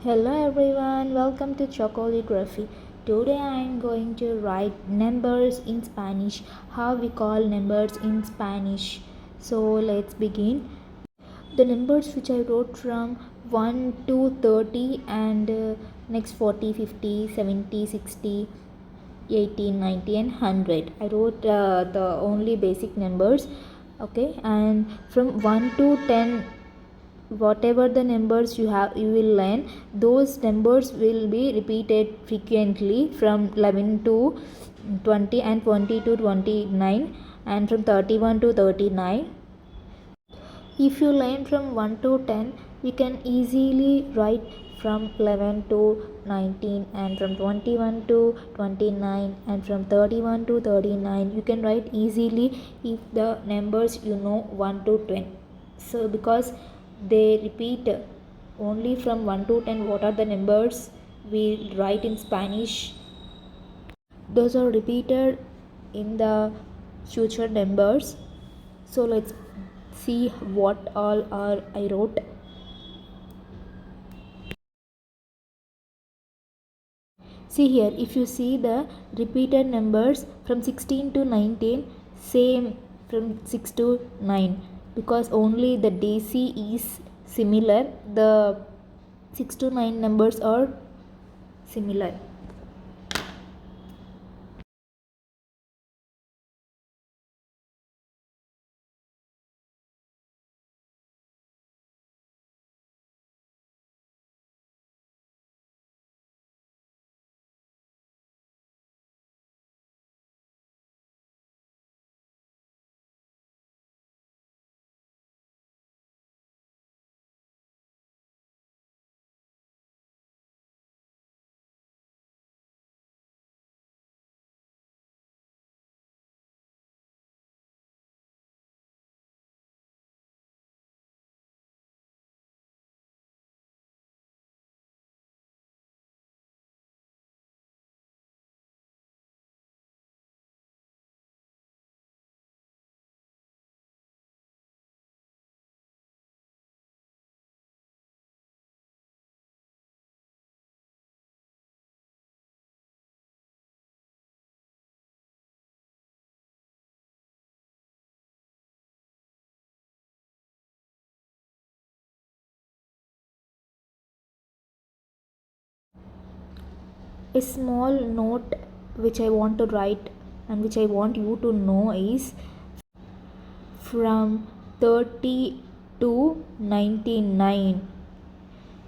Hello everyone, welcome to Chocolography. Today I am going to write numbers in Spanish, how we call numbers in Spanish. So let's begin. The numbers which I wrote from 1 to 30 and next 40, 50, 70, 60, 80, 90 and 100. I wrote the only basic numbers. Okay, and from 1 to 10, whatever the numbers you will learn, those numbers will be repeated frequently from 11 to 20 and 20 to 29 and from 31 to 39. If you learn from 1 to 10, you can easily write from 11 to 19 and from 21 to 29 and from 31 to 39. You can write easily if the numbers 1 to 10. So because they repeat only from 1 to 10, what are the numbers we write in Spanish, those are repeated in the future numbers. So let's see what all are I wrote. See here, if you see the repeated numbers from 16 to 19, same from 6 to 9, because only the DC is similar, the 6 to 9 numbers are similar. A small note which I want to write and which I want you to know is from 30 to 99,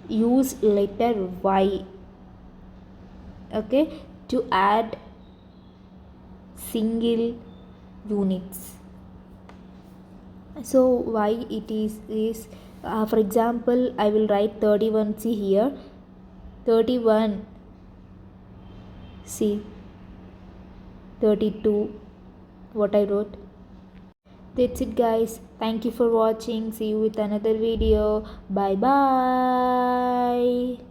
use letter Y, okay, to add single units. So why it is for example, I will write 31. See here, 31. See, 32. What I wrote. That's it guys, thank you for watching. See you with another video. Bye bye.